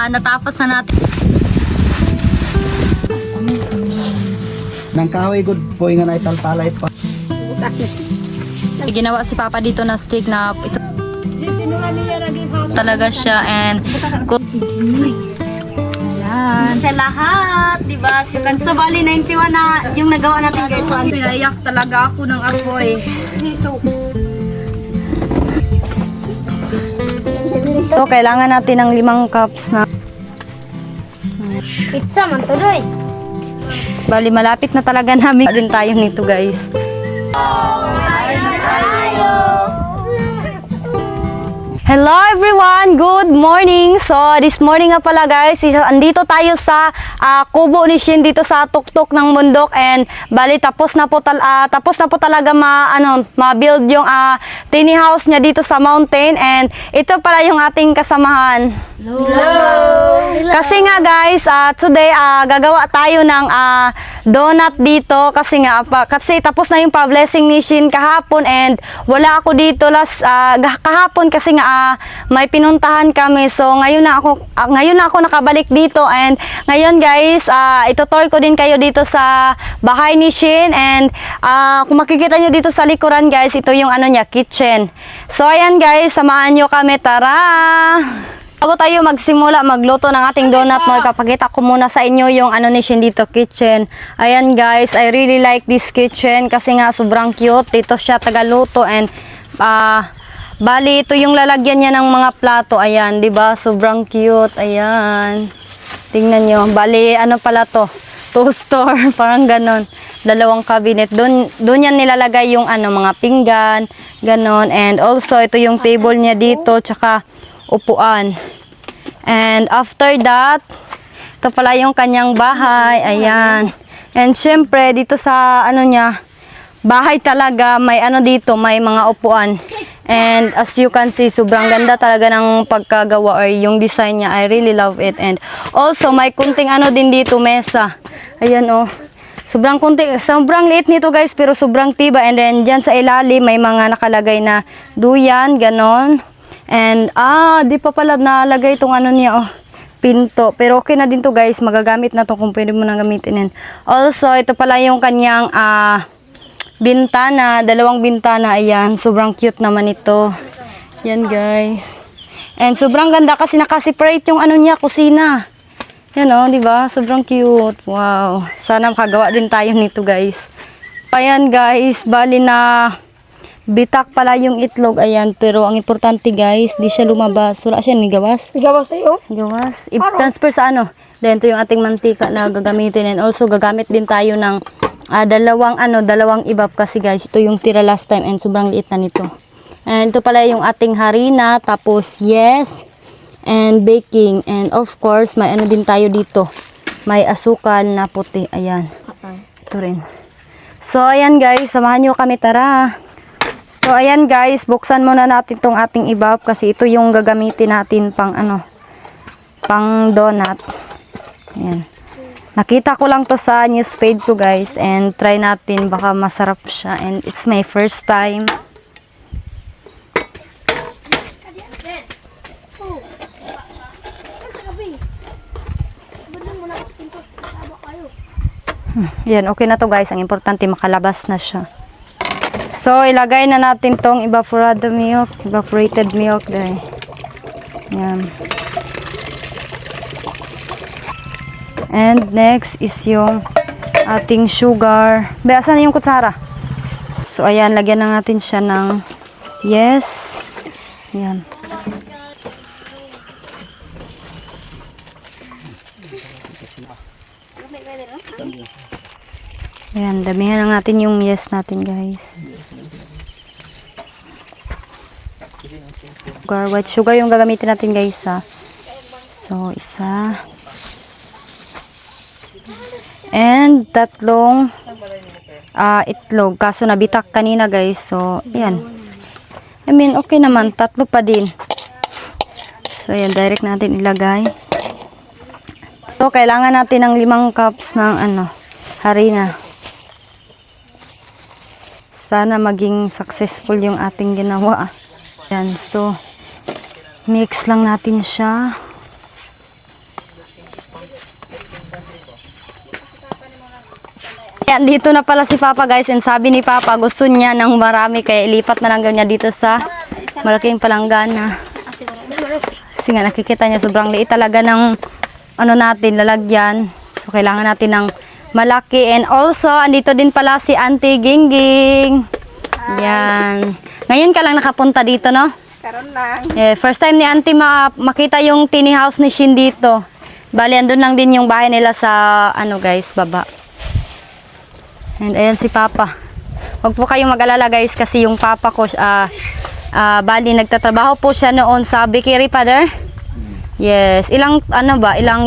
natapos na natin. Nang kahoy good po nga na italtalay pa. Ginawa si Papa dito na stick na ito talaga siya and yan siya lahat, diba? So bali 91 na yung nagawa natin guys. So pinaiyak talaga ako ng apoy. So kailangan natin ng 5 cups na Pizza man tuloy. bali malapit na talaga namin din tayo nito guys. Hello everyone! Good morning! So, this morning nga pala guys, andito tayo sa kubo ni Shin dito sa tuktok ng bundok and bali tapos na po talaga ma-build yung tiny house niya dito sa mountain and ito pala yung ating kasamahan. Hello. Kasi nga guys, today gagawa tayo ng donut dito kasi tapos na yung pa-blessing ni Shin kahapon and wala ako dito kahapon kasi nga may pinuntahan kami. So ngayon na ako nakabalik dito and ngayon guys, itutour ko din kayo dito sa bahay ni Shin and kung makikita nyo dito sa likuran guys, ito yung kitchen. So ayan guys, samahan nyo kami, tara! Bago tayo magsimula magluto ng ating donut, ipapakita ko muna sa inyo yung ni Shin dito kitchen. Ayan guys, I really like this kitchen kasi nga sobrang cute. Dito siya tagaluto and bali ito yung lalagyan niya ng mga plato. Ayan, 'di ba? Sobrang cute. Ayan. Tingnan niyo. Bali pala to? Toaster, parang ganon. 2 cabinet. Doon yan nilalagay yung mga pinggan, ganon. And also ito yung table niya dito, tsaka upuan. And after that, ito pala yung kanyang bahay. Ayan. And syempre dito sa niya, bahay talaga, may dito, may mga upuan. And as you can see, sobrang ganda talaga ng pagkagawa or yung design niya. I really love it. And also may kunting din dito, mesa. Ayan sobrang liit nito guys, pero sobrang tiba. And then dyan sa ilalim may mga nakalagay na duyan, ganon. And di pa pala nalagay itong niya pinto. Pero okay na din to guys, magagamit na to kung pwede mo nang gamitin. And also ito pala yung kanyang bintana, 2 bintana. Ayan, sobrang cute naman ito. Yan guys. And sobrang ganda kasi naka-separate yung niya, kusina. Yan di ba? Sobrang cute. Wow. Sana makagawa din tayo nito guys. Ayan guys, bali na bitak pala yung itlog. Ayan, pero ang importante guys, di siya lumabas. Wala siya nigawas. Igawas sa'yo? Gawas. I-transfer sa Then ito yung ating mantika na gagamitin. And also gagamit din tayo ng dalawang ibab kasi guys, ito yung tira last time and sobrang liit na nito. And ito pala yung ating harina, tapos yes, and baking. And of course, may din tayo dito. May asukal na puti. Ayan. Ito rin. So ayan guys, samahan nyo kami, tara. So ayan guys, buksan muna natin tong ating ibab kasi ito yung gagamitin natin pang pang donut. Ayan. Nakita ko lang to sa newsfeed ko guys and try natin, baka masarap siya and it's my first time. Yan, okay na to guys. Ang importante makalabas na siya. So ilagay na natin tong evaporated milk dahil. Yan. And next is yung ating sugar. Asan na yung kutsara? So ayan, lagyan na natin siya ng yes. Ayan. Ayan, damihan na natin yung yes natin guys. White sugar yung gagamitin natin guys So isa. And 3 itlog. Kaso nabitak kanina guys. So, yan. I mean, okay naman. 3 pa din. So, yan. Direct natin ilagay. So, kailangan natin ng 5 cups ng harina. Sana maging successful yung ating ginawa. Yan. So, mix lang natin siya. Ayan, dito na pala si Papa guys, and sabi ni Papa gusto niya ng marami kaya ilipat na lang niya dito sa malaking palanggana. Kasi nga nakikita niya sobrang liit talaga ng ano natin, lalagyan. So kailangan natin ng malaki, and also andito din pala si Auntie Gingging. Yan. Ngayon ka lang nakapunta dito, no? Karon lang. First time ni Auntie makita yung tiny house ni Shin dito. Bali, andun lang din yung bahay nila sa, ano guys, baba. And ayan si Papa. Huwag po kayong mag-alala guys kasi yung Papa ko, bali, nagtatrabaho po siya noon sa bakery, Father? Yes. Ilang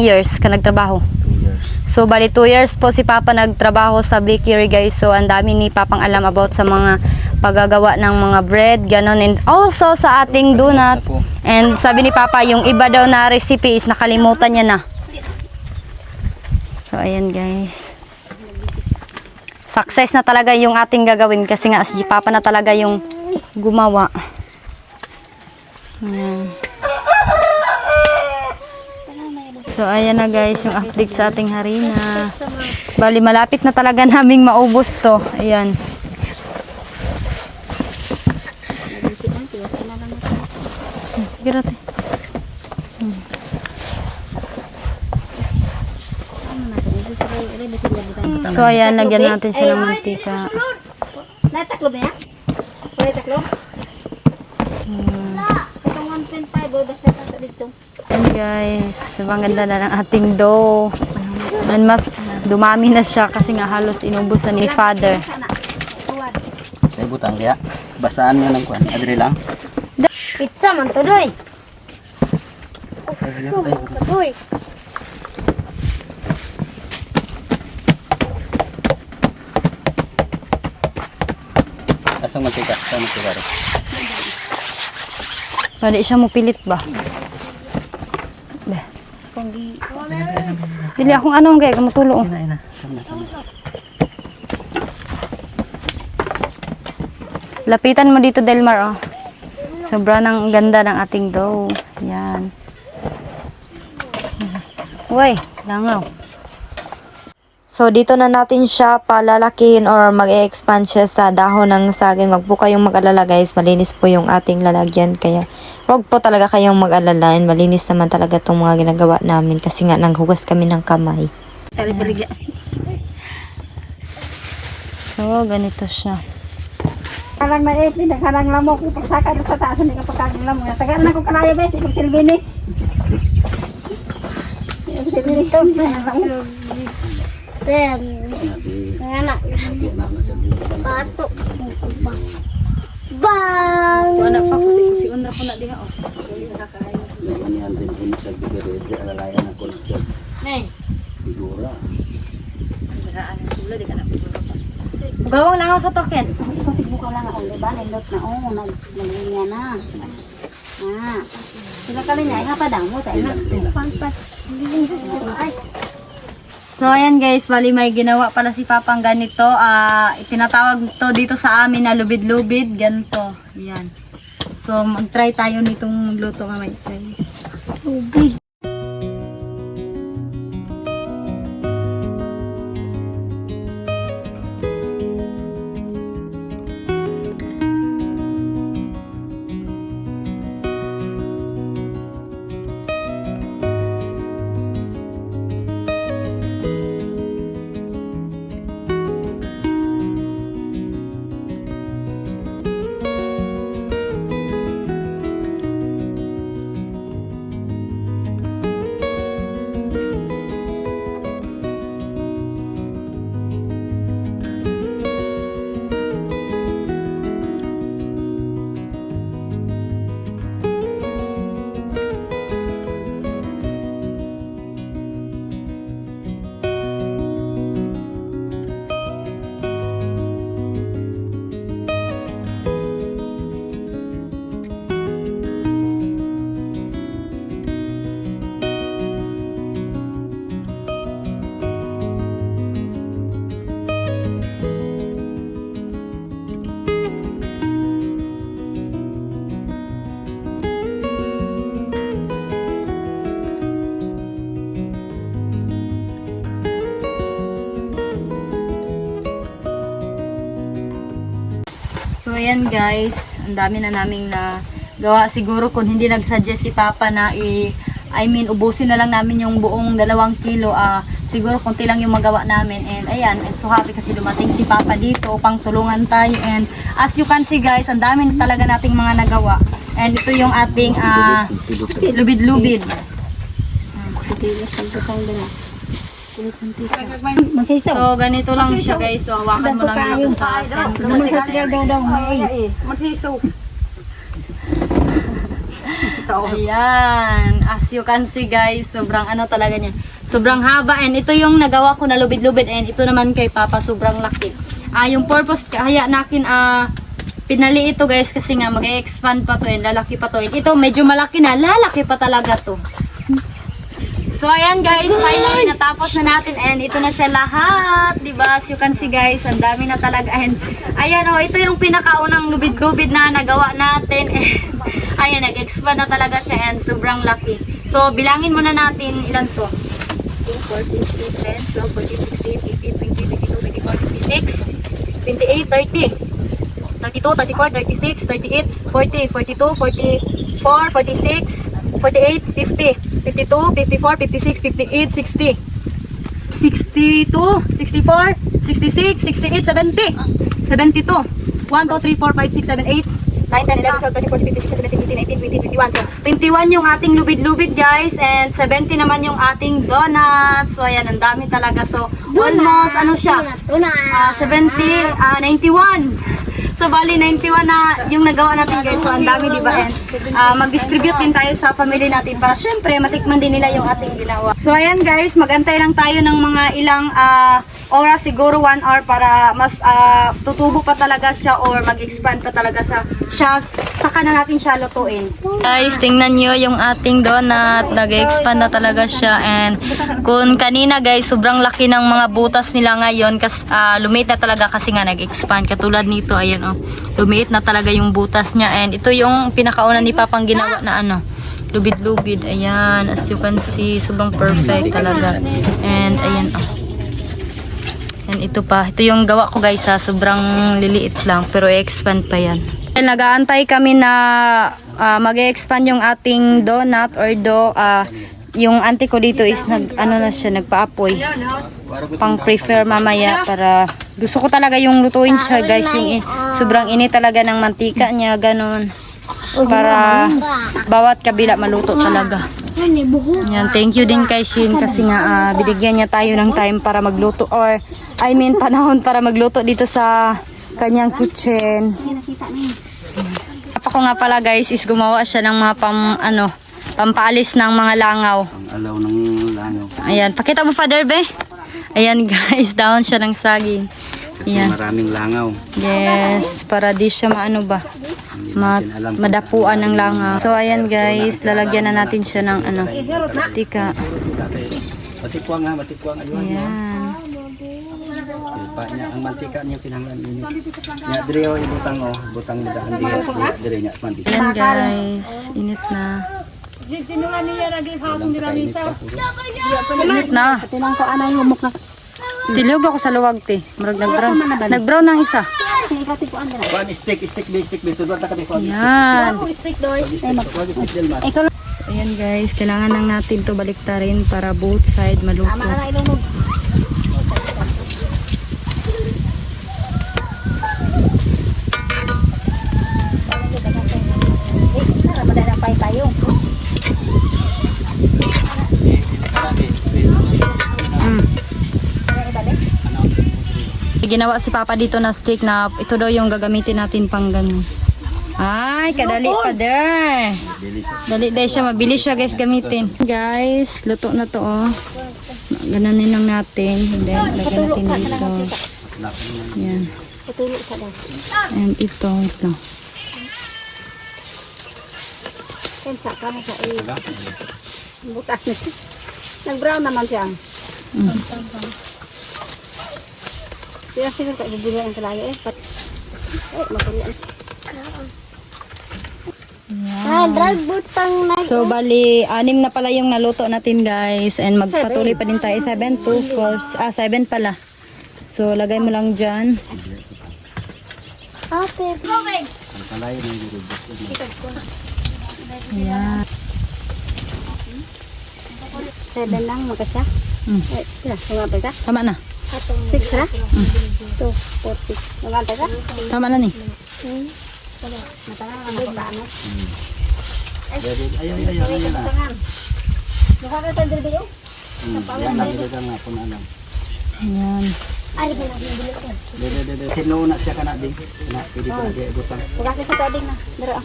years ka nagtrabaho? 2 years. So, bali 2 years po si Papa nagtrabaho sa bakery guys. So, ang dami ni Papang alam about sa mga paggagawa ng mga bread, ganon. And also sa ating donut. And sabi ni Papa, yung iba daw na recipe is nakalimutan niya na. So, ayan guys. Success na talaga yung ating gagawin kasi nga si Papa na talaga yung gumawa. Ayan. So, ayan na guys, yung update sa ating harina. Bali, malapit na talaga naming maubos to. Ayan. Sige natin. So, ayan, lagyan natin siya ng mantika. Nataklo ba yan? Wala taklo? Itong 1.5 o basta tato dito. Ayan guys, sobrang ganda na ng ating dough. And mas dumami na siya kasi nga halos inubos na ni Father. Ay butang kaya. Basaan mo ng kuan. Adre lang. Pizza man to doy. Ay, butang. Doy. Asang mantika. Asang mantika rin. Pwede siya mo pilit ba? Be. Pili akong anong gaya, kamutulong. Ina. Tama na. Lapitan mo dito, Delmar, oh. Sobra ng ganda ng ating dough. Yan. Uy, langaw. So, dito na natin siya palalakihin or mag-e-expand siya sa dahon ng saging. Wag po kayong mag-alala guys, malinis po yung ating lalagyan. Kaya, wag po talaga kayong mag-alala. And malinis naman talaga itong mga ginagawa namin kasi nga nanghugas kami ng kamay. So, ganito siya. Karang na pinagharang lamok ko pagsaka sa taas ni kapagkagang lamok. Tagal na ko kalayo ba si Silvini. Silvini to. Anak. Pato. Bang. Wala pa kusi unra ko na diha, oh. Yan din kung nagbigay di alalayan ng konser. Neng. Figura. Bawang langaw sa token. Ikotik buka lang ako, diba? Nindot na, naglinya na. Sila kali niya, nga pa damo, tayo na. Pangpas. Ay. So, ayan guys, bali may ginawa pala si Papang ganito. Itinatawag to dito sa amin na lubid-lubid. Ganito. Ayan. So, mag-try tayo nitong magluto kamay guys. Lubid. ayan guys, ang dami na naming na gawa. Siguro kung hindi nag-suggest si Papa na ubusin na lang namin yung buong 2 kilo, siguro konti lang yung magawa namin. And ayan, I'm so happy kasi dumating si Papa dito upang tulungan tayo. And as you can see guys, ang dami na talaga nating mga nagawa. And ito yung ating lubid-lubid. Magsisaw. So ganito lang siya guys. So hawakan mo lang yung sa akin. Ayan, as you can see guys, sobrang ano talaga niya. Sobrang haba, and ito yung nagawa ko na lubid-lubid, and ito naman kay Papa sobrang laki. Yung purpose kaya nakin pinali ito guys kasi nga mag-expand pa to, and lalaki pa to. And ito medyo malaki na, lalaki pa talaga to. So ayan guys, finally natapos na natin, and ito na siya lahat, diba? As you can see guys, ang dami na talaga. And ayan ito yung pinakaunang lubid-lubid na nagawa natin. And ayan, nag-expand na talaga siya, and sobrang laki. So bilangin muna natin ilan to. 2, 4, 6, 8, 10, 12, 14, 15, 16, 17, 18, 26, 27, 28, 29, 30, 32, 34, 36, 38, 40, 42, 44, 46, 48, 50, 52, 54, 56, 58, 60, 62, 64, 66, 68, 70, 72, 1, 2, 3, 4, 5, 6, 7, 8, 9, 10, 11, 12, 13, 14, 15, 16, 17, 18, 19, 20, 21. So, 21 yung ating lubid-lubid guys, and 70 naman yung ating donuts. So, ayan, ang dami talaga. So, almost, ano siya? 70, 91. So, bali 91 na yung nagawa natin guys. So, ang dami, diba? And mag-distribute din tayo sa family natin para syempre matikman din nila yung ating ginawa. So, ayan guys, magantay lang tayo ng mga ilang oras, siguro 1 hour para mas tutubo pa talaga siya or mag-expand pa talaga siya. Saka na natin siya lutuin. Guys, tingnan nyo yung ating donut. Nag-expand na talaga siya. And kung kanina guys, sobrang laki ng mga butas nila ngayon. Kasi lumiit na talaga kasi nga nag-expand. Katulad nito, ayan lumiit na talaga yung butas niya. And ito yung pinakauna ni Papang ginawa na lubid-lubid. Ayan, as you can see, sobrang perfect talaga. And ayan And ito pa, ito yung gawa ko guys sobrang liliit lang pero i-expand pa yan. Nag-aantay kami na mag-expand yung ating donut or yung auntie ko dito is nagpa-apoy. Pang prefer mamaya para gusto ko talaga yung lutuin siya guys, yung sobrang init talaga ng mantika niya, ganun. Para bawat kabila maluto talaga. Yan, thank you din kay Shin kasi nga binigyan niya tayo ng time para magluto or panahon para magluto dito sa kanyang kitchen. Papa ko nga pala guys is gumawa siya ng mga pampaalis ng mga langaw. Alaw ng langaw. Ayan, pakita mo Father Be. Ayan guys, down siya ng saging. Kasi Ayan. maraming langaw. Yes, para di siya madapuan ng langaw. So ayan guys, lalagyan na natin siya ng stika. Matikwang ha, matikwang. Ayan. Ang mantika niya pinanglan ninyo. Ya dire ibutang butang daan dire nya mantika. Ayan guys, init na. Init na. Tinang ko anay humok na. Tiliw ba ko sa luwag te? Murag nag-brown. Nag-brown ng isa. Kuan stick be tudor ta kami kuan. Ayan. Stick del mas. Ayan guys, kailangan lang natin to baliktarin para both side maluto. Ginawa si Papa dito na stick na ito daw yung gagamitin natin pang ganun. Ay, kadali pa der. Dali dahil siya, mabilis siya guys gamitin. Guys, luto na to Gananin lang natin. And then, lagyan natin dito. Yan. And ito. Nag-brown naman siya. Kaya siguro kayo bibigyan ang kalayo matuloy. So bali 6 na pala yung naluto natin guys, and magpatuloy pa din tayo 7 to 4 7 pala. So lagay mo lang dyan. Ate. Ang kalayo ng gilid. Ayan. 7 lang magkasya. Eh, sila, sumabay ka? Tama na. 6 ra? 2, 4, 6. Sumabay ka? Tama na ni. Matagal na ba ano? Ayaw na. Mukha ka tayo dito? Yan na gilid nga po na alam. Ayan. Ay, di na dito. Dede. Sinuuna siya kana din. Na pwede pa di butang. Mukha ka sa tading na. Dara.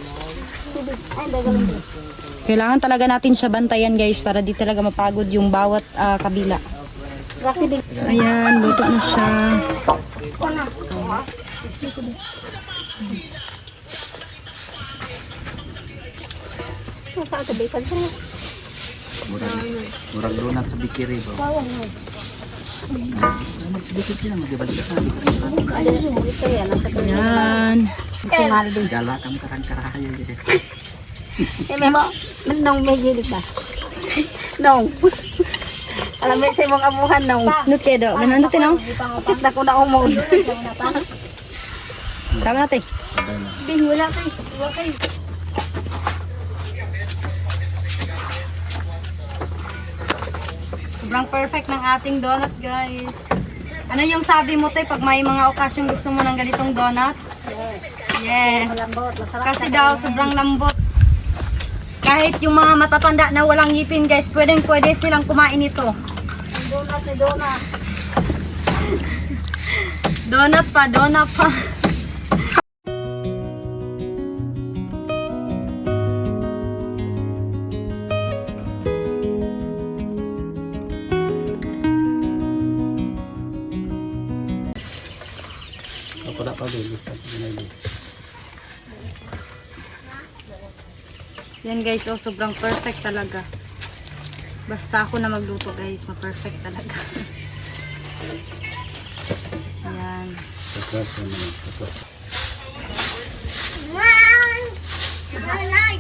Ay, dagalin din. Kailangan talaga natin siya bantayan guys para di talaga mapagod yung bawat kabila. Kasi din. So ayan, luto na siya. Saan ka bacon sa niya? Murag donat sa bikiri bro. Magsibikit sila magibalik sa Ano yung dito yan? Ayan. gala kang karang-karahayo gitu. Eh, may mo, nung may gilig ka. Nung. Alam mo sa mong abuhan nung. Nuke do. Ganun natin no? Bakit na ko na umod. Tama natin. Bin, wala kayo. Wala kayo. Sobrang perfect ng ating donut guys. Ano yung sabi mo tay pag may mga okasyon gusto mo ng ganitong donut? Yes. Malambot, masarap. Kasi daw sobrang lambot. Kahit yung mga matatanda na walang ngipin guys, pwede silang kumain ito. Donut ni donut. Donut pa. Ako na pa din. Yan guys, oh, sobrang perfect talaga. Basta ako na magluto guys, ma-perfect talaga. Ayan.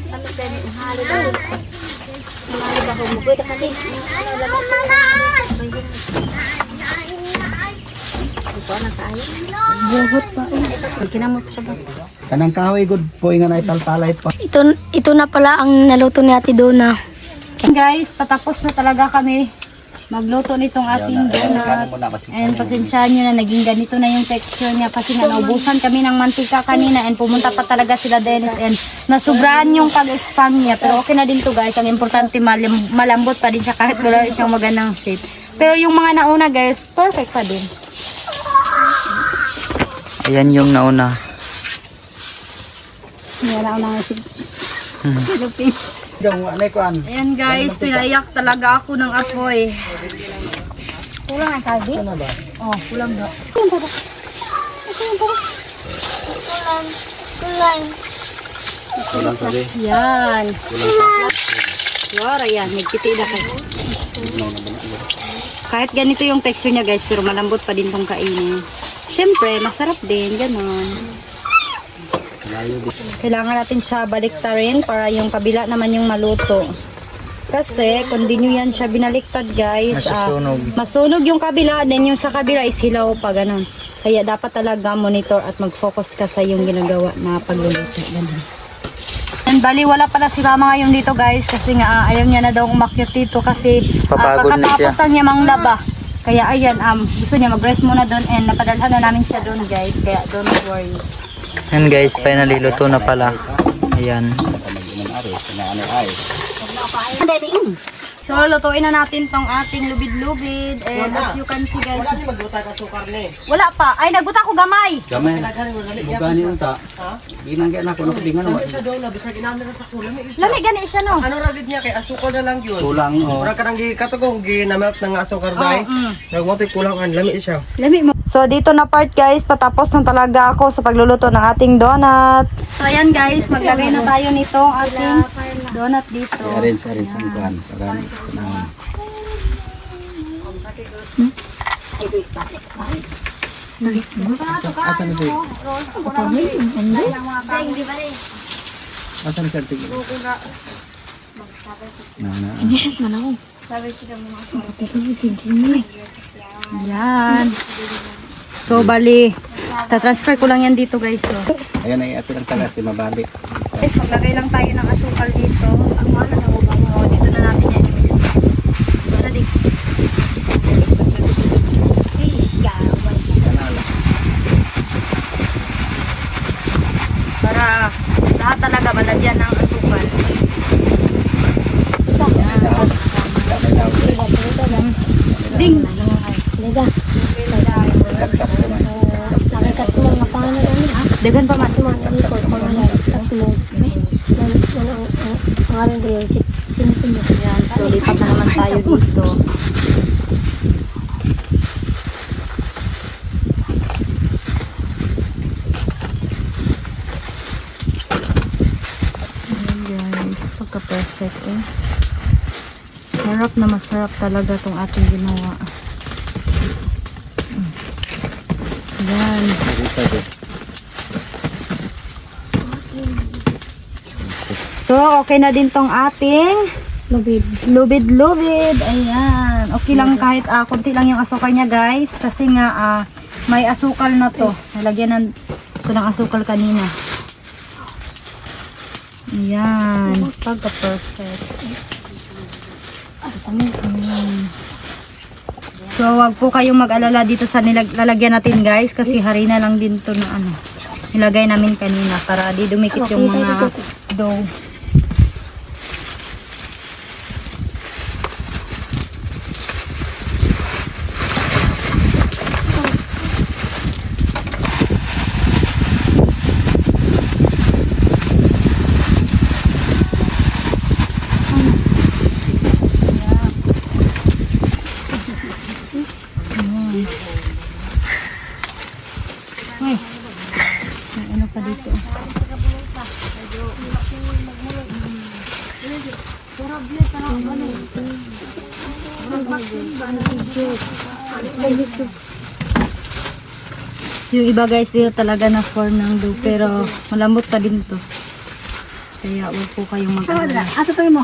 Ano ba yung halo doon? Halo ba kung pwede ka din? Ito na tayo. Buhot pa eh. Kinamot siya ba? Kanang kahoy good po nga na italtalay pa. Ito na pala ang naluto ni Ate Dona. Guys, patapos na talaga kami magluto nitong ating donut. And pasensyahan nyo na naging ganito na yung texture niya kasi nga naubusan kami ng mantika kanina and pumunta pa talaga sila Dennis and nasubrahan yung pag-expand niya. Pero okay na din to guys. Ang importante malambot pa din siya kahit wala siyang magandang shape. Pero yung mga nauna guys, perfect pa din. Ayan yung nauna. Wala ko na si Yung anay ko an. Ayan guys, pinaiyak talaga ako ng apoy. kulang ang kalbi. Oh, kulang ba? Kulang sabi. Yan. Wala yan, nagtitila kayo. Kahit ganito yung texture niya guys, pero malambot pa din tong kainin. Siyempre, masarap din, gano'n. Kailangan natin siya baliktarin para yung kabila naman yung maluto. Kasi, continue yan siya binaliktad guys. Masunog yung kabila, then yung sa kabila is hilaw pa, gano'n. Kaya dapat talaga monitor at mag-focus ka sa yung ginagawa na pagluluto. Gano'n. And bali, wala pala si mama ngayon dito guys kasi nga ayaw niya na daw umakyat dito kasi kakatapos lang niya manglaba. Kaya ayan, gusto niya mag-rest muna doon and napadalhan na namin siya doon guys. Kaya don't worry. Yan guys, finally luto na pala. Ayan. So, lutuin na natin tong ating lubid-lubid. And as you can see guys. Wala pa. Ay, nagbuta ko gamay. Gamay. Bugani unta. Ginangga na ko no dingan mo. Lami gani siya no. Ano ra gid niya kay asukar na lang yun. Kulang oh. Mura ka nang gikatugong ginamelt ng asukar dai. Nagmotoy kulang ang lami siya. Lami mo. So dito na part guys, patapos na talaga ako sa pagluluto ng ating donut. So, ayan guys. Maglagay na tayo nitong ating donut dito. Arrange ang kuan para na. Asan ito? Asan sa tig? Yan. So, bali, Ta-transfer ko lang yan dito guys. So. Ayan ay ato lang talas, di mabalik. Guys, maglagay lang tayo ng asukal dito. Ang ano na mo, dito na natin yan. Dali. Para lahat talaga malagyan ng asukal. Ding! Liga. Nakikat mo nga pa na namin ah. Dagan pa man. Ikot ko nga tatlo. Ang aling drill, sinipin mo. Yan, so lipat na naman tayo dito. Ayan guys, pagka-perfect eh. Sarap na masarap talaga tong ating ginawa. Ayan. So, okay na din tong ating Lubid. lubid-lubid. Ayan. Okay lang kahit konti lang yung asukal niya guys. Kasi nga may asukal na to. Nalagyan ko ng asukal kanina. Ayan. Pagka-perfect. So, wag po kayong mag-alala dito sa lalagyan natin guys. Kasi harina lang din to na nilagay namin kanina para di dumikit yung mga dough. Ano pa dito? Yung iba guys, dito talaga na form ng dough pero malambot pa din to. Kaya huwag po kayong mag-alala. Ato tayo mo.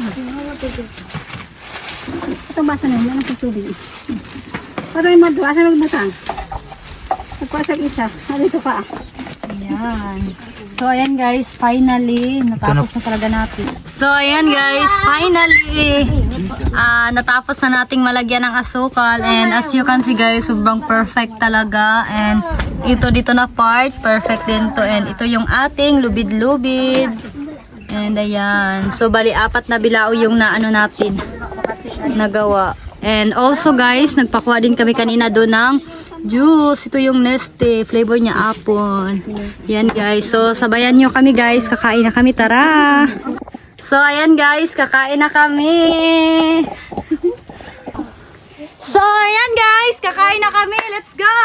Itong basa na yun, sa tubig. Para yung madwa, asa magbutang. Nagpasag isa, narito pa. Ayan. So, ayan guys, finally, natapos na talaga natin. So, ayan guys, finally, natapos na nating malagyan ng asukal. And as you can see guys, sobrang perfect talaga. And ito dito na part, perfect din to. And ito yung ating lubid-lubid. And ayan. So, bali, 4 na bilao yung natin, nagawa. And also guys, nagpakuha din kami kanina doon ng juice. Ito yung Neste. Flavor niya apple. Yan guys. So, sabayan nyo kami guys. Kakain na kami. Tara! So, ayan guys. Kakain na kami. So, ayan guys. Kakain na kami. Let's go!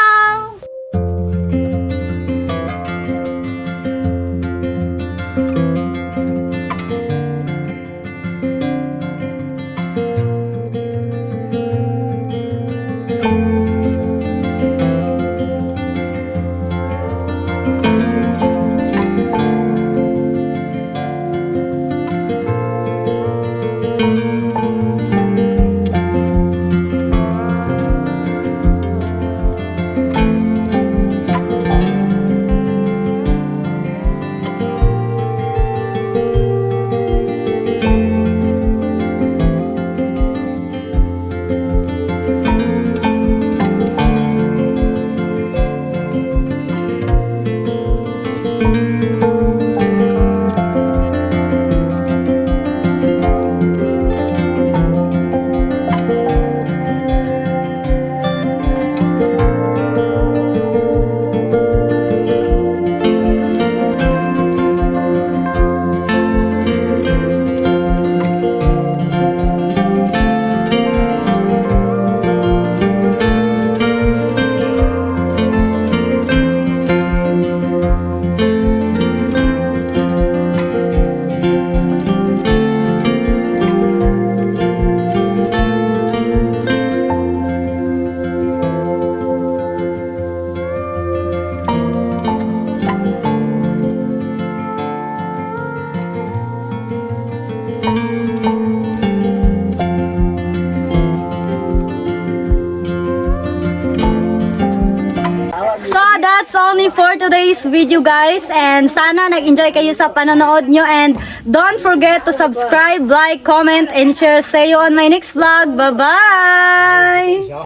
that's only for today's video guys. And sana nag-enjoy kayo sa panonood nyo. And don't forget to subscribe, like, comment, and share. See you on my next vlog. Bye-bye!